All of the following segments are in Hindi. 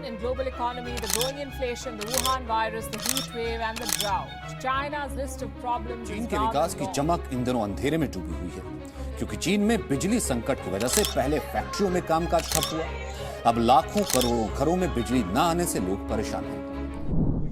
in global economy, the growing inflation, the Wuhan virus, the heat wave and the drought. China's list of problems चीन is के विकास की long. चमक इन दिनों अंधेरे में डूबी हुई है, क्योंकि चीन में बिजली संकट की वजह से पहले फैक्ट्रियों में कामकाज ठप हुआ। अब लाखों करोड़ों घरों में बिजली न आने से लोग परेशान हैं।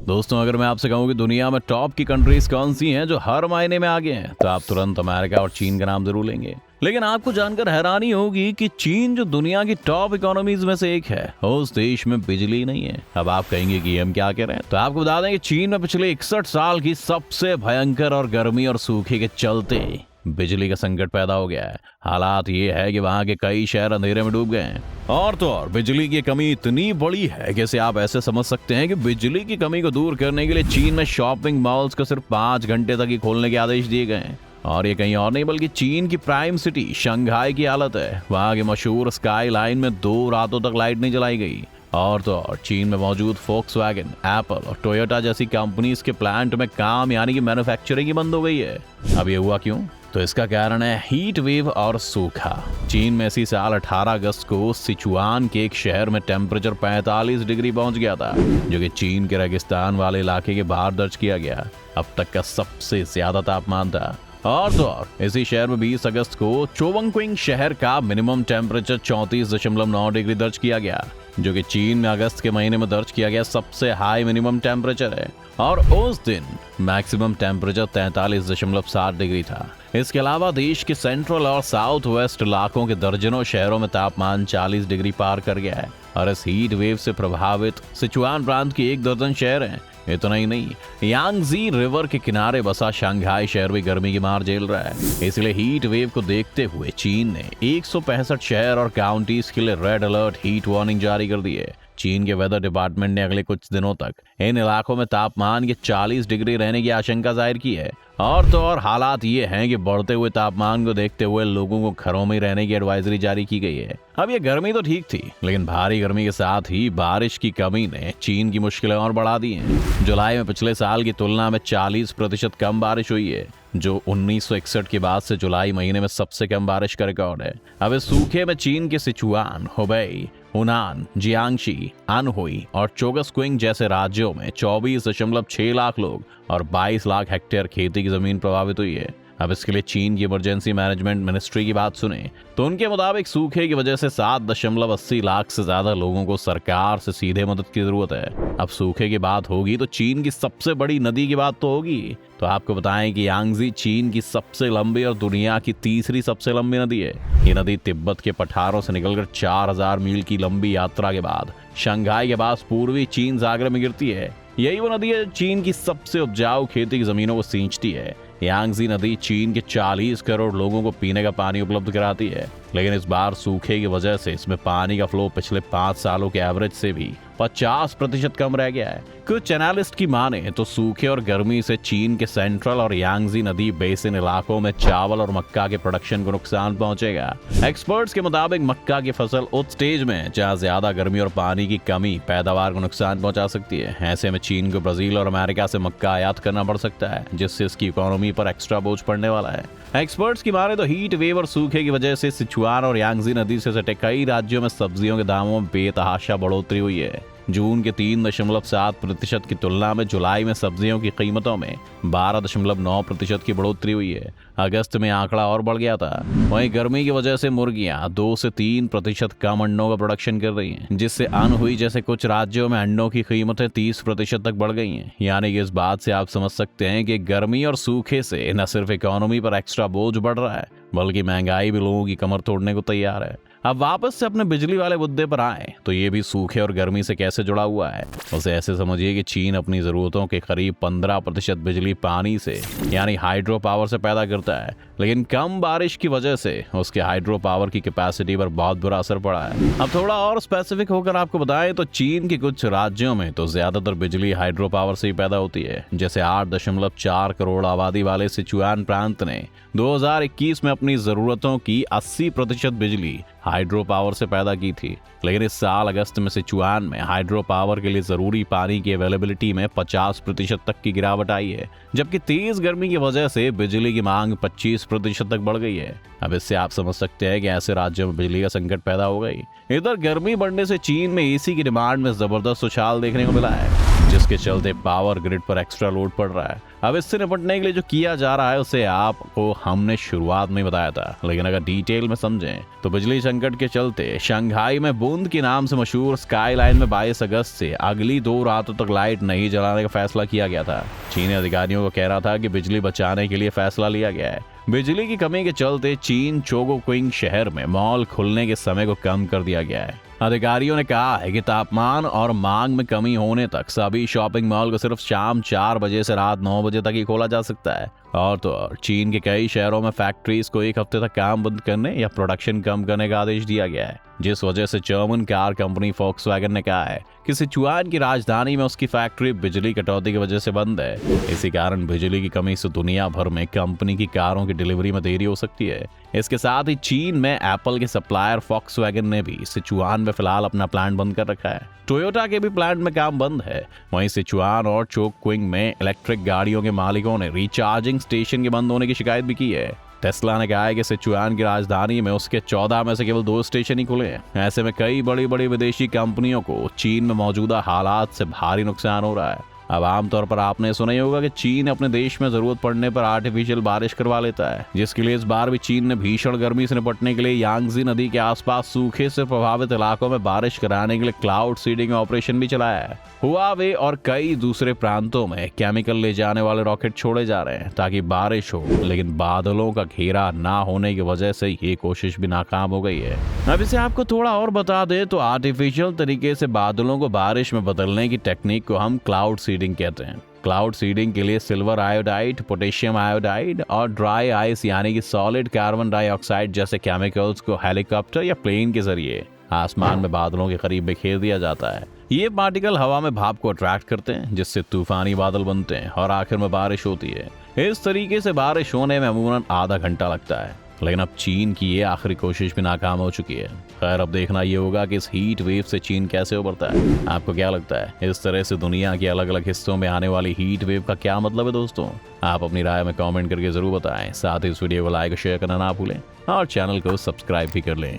दोस्तों, अगर मैं आपसे कहूं कि दुनिया में टॉप की कंट्रीज कौन सी हैं जो हर मायने में आगे हैं, तो आप तुरंत अमेरिका और चीन का नाम जरूर लेंगे। लेकिन आपको जानकर हैरानी होगी कि चीन जो दुनिया की टॉप इकोनॉमीज में से एक है, उस देश में बिजली नहीं है। अब आप कहेंगे कि हम क्या कह रहे हैं, तो आपको बता दें कि चीन में पिछले 61 साल की सबसे भयंकर और गर्मी और सूखे के चलते बिजली का संकट पैदा हो गया है। हालात ये है कि वहाँ के कई शहर अंधेरे में डूब गए हैं। और तो और बिजली की कमी इतनी बड़ी है कि इसे आप ऐसे समझ सकते हैं कि बिजली की कमी को दूर करने के लिए चीन में शॉपिंग मॉल्स को सिर्फ 5 घंटे तक ही खोलने के आदेश दिए गए हैं। और ये कहीं और नहीं बल्कि चीन की प्राइम सिटी शंघाई की हालत है। वहाँ की मशहूर स्काई लाइन में 2 रातों तक लाइट नहीं जलाई गई। और तो और चीन में मौजूद फोक्सवैगन, एप्पल और टोयोटा जैसी कंपनीज के प्लांट में काम यानी कि मैन्युफैक्चरिंग ही बंद हो गई है। अब ये हुआ क्यों? तो इसका कारण है हीट वेव और सूखा। चीन में इसी साल 18 अगस्त को सिचुआन के एक शहर में टेम्परेचर 45 डिग्री पहुंच गया था, जो कि चीन के रेगिस्तान वाले इलाके के बाहर दर्ज किया गया अब तक का सबसे ज्यादा तापमान था। और तो और इसी शहर में 20 अगस्त को चोवंगक्विंग शहर का मिनिमम टेम्परेचर 34.9 डिग्री दर्ज किया गया, जो कि चीन में अगस्त के महीने में दर्ज किया गया सबसे हाई मिनिमम टेम्परेचर है। और उस दिन मैक्सिमम टेम्परेचर 43.7 डिग्री था। इसके अलावा देश के सेंट्रल और साउथ वेस्ट इलाकों के दर्जनों शहरों में तापमान 40 डिग्री पार कर गया है। और इस हीट वेव से प्रभावित सिचुआन प्रांत के 1 दर्जन शहर हैं। इतना ही नहीं, यांगजी रिवर के किनारे बसा शंघाई शहर भी गर्मी की मार झेल रहा है। इसलिए हीट वेव को देखते हुए चीन ने 165 शहर और काउंटीज के लिए रेड अलर्ट हीट वार्निंग जारी कर दी है। चीन के वेदर डिपार्टमेंट ने अगले कुछ दिनों तक इन इलाकों में तापमान के 40 डिग्री रहने की आशंका जाहिर की है। और तो और हालात ये हैं कि बढ़ते हुए तापमान को देखते हुए लोगों को घरों में रहने की एडवाइजरी जारी की गई है। अब ये गर्मी तो ठीक थी, लेकिन भारी गर्मी के साथ ही बारिश की कमी ने चीन की मुश्किलें और बढ़ा दी हैं। जुलाई में पिछले साल की तुलना में 40% कम बारिश हुई है, जो 1961 के बाद से जुलाई महीने में सबसे कम बारिश का रिकॉर्ड है। अब इस सूखे में चीन के सिचुआन, हुबेई, हुनान, जियांगशी, अनहुई और चोगसक्विंग जैसे राज्यों में 24.6 लाख लोग और 22 लाख हेक्टेयर खेती की जमीन प्रभावित हुई है। अब इसके लिए चीन की इमरजेंसी मैनेजमेंट मिनिस्ट्री की बात सुने तो उनके मुताबिक सूखे की वजह से 7.80 लाख से ज्यादा लोगों को सरकार से सीधे मदद की जरूरत है। अब सूखे की बात होगी तो चीन की सबसे बड़ी नदी की बात तो होगी। तो आपको बताएं कि यांगजी चीन की सबसे लंबी और दुनिया की तीसरी सबसे लंबी नदी है। ये नदी तिब्बत के पठारों से निकलकर 4000 मील की लंबी यात्रा के बाद शंघाई के पास पूर्वी चीन सागर में गिरती है। यही वो नदी है चीन की सबसे उपजाऊ खेती की जमीनों को सींचती है। यांगजी नदी चीन के 40 करोड़ लोगों को पीने का पानी उपलब्ध कराती है, लेकिन इस बार सूखे की वजह से इसमें पानी का फ्लो पिछले 5 सालों के एवरेज से भी 50% कम रह गया है। कुछ एनालिस्ट की माने तो सूखे और गर्मी से चीन के सेंट्रल और यांगजी नदी बेसिन इलाकों में चावल और मक्का के प्रोडक्शन को नुकसान पहुंचेगा। एक्सपर्ट्स के मुताबिक मक्का की फसल उस स्टेज में है जहां ज्यादा गर्मी और पानी की कमी पैदावार को नुकसान पहुंचा सकती है। ऐसे में चीन को ब्राजील और अमेरिका से मक्का आयात करना पड़ सकता है, जिससे इसकी इकोनॉमी पर एक्स्ट्रा बोझ पड़ने वाला है। एक्सपर्ट्स की माने तो हीट वेव और सूखे की वजह से सिचुआन और यांगजी नदी से सटे कई राज्यों में सब्जियों के दामों में बेतहाशा बढ़ोतरी हुई है। जून के 3.7% की तुलना में जुलाई में सब्जियों की कीमतों में 12.9% की बढ़ोतरी हुई है। अगस्त में आंकड़ा और बढ़ गया था। वहीं गर्मी की वजह से मुर्गियां 2 से 3% कम अंडों का प्रोडक्शन कर रही हैं, जिससे अनहुई जैसे कुछ राज्यों में अंडों की कीमतें 30% तक बढ़ गई हैं। यानी कि इस बात से आप समझ सकते हैं कि गर्मी और सूखे से न सिर्फ इकोनॉमी पर एक्स्ट्रा बोझ बढ़ रहा है, बल्कि महंगाई भी लोगों की कमर तोड़ने को तैयार है। अब वापस से अपने बिजली वाले मुद्दे पर आए तो ये भी सूखे और गर्मी से कैसे जुड़ा हुआ है। उसे ऐसे समझिए कि चीन अपनी जरूरतों के करीब 15% बिजली पानी से यानी हाइड्रो पावर से पैदा करता है, लेकिन कम बारिश की वजह से उसके हाइड्रो पावर की कैपेसिटी पर बहुत बुरा असर पड़ा है। अब थोड़ा और स्पेसिफिक होकर आपको बताएं तो चीन के कुछ राज्यों में तो ज्यादातर बिजली हाइड्रो पावर से ही पैदा होती है। जैसे 8.4 करोड़ आबादी वाले सिचुआन प्रांत ने 2021 में अपनी जरूरतों की 80% बिजली हाइड्रो पावर से पैदा की थी, लेकिन इस साल अगस्त में सिचुआन में हाइड्रो पावर के लिए जरूरी पानी की अवेलेबिलिटी में 50% तक की गिरावट आई है, जबकि तेज गर्मी की वजह से बिजली की मांग 25% तक बढ़ गई है। अब इससे आप समझ सकते हैं कि ऐसे राज्यों में बिजली का संकट पैदा हो गई। इधर गर्मी बढ़ने से चीन में एसी की डिमांड में जबरदस्त उछाल देखने को मिला है, जिसके चलते पावर ग्रिड पर एक्स्ट्रा लोड पड़ रहा है। अब इससे निपटने के लिए जो किया जा रहा है उसे आपको हमने शुरुआत में बताया था, लेकिन अगर डिटेल में समझें तो बिजली संकट के चलते शंघाई में बूंद के नाम से मशहूर स्काई लाइन में 22 अगस्त से अगली 2 रातों तक लाइट नहीं जलाने का फैसला किया गया था। चीनी अधिकारियों को कह रहा था कि बिजली बचाने के लिए फैसला लिया गया है। बिजली की कमी के चलते चीन चोगोक्विंग शहर में मॉल खुलने के समय को कम कर दिया गया है। अधिकारियों ने कहा है कि तापमान और मांग में कमी होने तक सभी शॉपिंग मॉल को सिर्फ शाम 4 बजे से रात 9 बजे तक ही खोला जा सकता है। और तो और चीन के कई शहरों में फैक्ट्रीज को 1 हफ्ते तक काम बंद करने या प्रोडक्शन कम करने का आदेश दिया गया है, जिस वजह से जर्मन कार कंपनी फोक्सवैगन ने कहा है कि सिचुआन की राजधानी में उसकी फैक्ट्री बिजली कटौती की वजह से बंद है। इसी कारण बिजली की कमी से दुनिया भर में कंपनी की कारों की डिलीवरी में देरी हो सकती है। इसके साथ ही चीन में एप्पल के सप्लायर फोक्सवैगन ने भी सिचुआन में फिलहाल अपना प्लांट बंद कर रखा है। टोयोटा के भी प्लांट में काम बंद है। वहीं सिचुआन और चोगक्विंग में इलेक्ट्रिक गाड़ियों के मालिकों ने रिचार्जिंग स्टेशन के बंद होने की शिकायत भी की है। टेस्ला ने कहा है कि सिचुआन की राजधानी में उसके 14 में से केवल 2 स्टेशन ही खुले हैं। ऐसे में कई बड़ी बड़ी विदेशी कंपनियों को चीन में मौजूदा हालात से भारी नुकसान हो रहा है। अब आमतौर पर आपने सुना ही होगा कि चीन अपने देश में जरूरत पड़ने पर आर्टिफिशियल बारिश करवा लेता है, जिसके लिए इस बार भी चीन ने भीषण गर्मी से निपटने के लिए यांगजी नदी के आसपास सूखे से प्रभावित इलाकों में बारिश कराने के लिए क्लाउड सीडिंग ऑपरेशन भी चलाया है। हुआवे और कई दूसरे प्रांतों में केमिकल ले जाने वाले रॉकेट छोड़े जा रहे हैं ताकि बारिश हो, लेकिन बादलों का घेरा ना होने की वजह से ये कोशिश भी नाकाम हो गई है। अब इसे आपको थोड़ा और बता दें तो आर्टिफिशियल तरीके से बादलों को बारिश में बदलने की टेक्निक को हम क्लाउड सीडिंग कहते हैं। क्लाउड सीडिंग के लिए सिल्वर आयोडाइड, पोटेशियम आयोडाइड और ड्राई आइस यानी कि सॉलिड कार्बन डाइऑक्साइड जैसे केमिकल्स को हेलीकॉप्टर या प्लेन के जरिए आसमान में बादलों के करीब बिखेर दिया जाता है। ये पार्टिकल हवा में भाप को अट्रैक्ट करते हैं, जिससे तूफानी बादल बनते हैं और आखिर में बारिश होती है। इस तरीके से बारिश होने में अमूमन आधा घंटा लगता है, लेकिन अब चीन की ये आखिरी कोशिश भी नाकाम हो चुकी है। खैर, अब देखना ये होगा कि इस हीट वेव से चीन कैसे उबरता है। आपको क्या लगता है, इस तरह से दुनिया के अलग अलग हिस्सों में आने वाली हीट वेव का क्या मतलब है? दोस्तों, आप अपनी राय में कमेंट करके जरूर बताएं। साथ ही इस वीडियो को लाइक और शेयर करना ना भूलें और चैनल को सब्सक्राइब भी कर लें।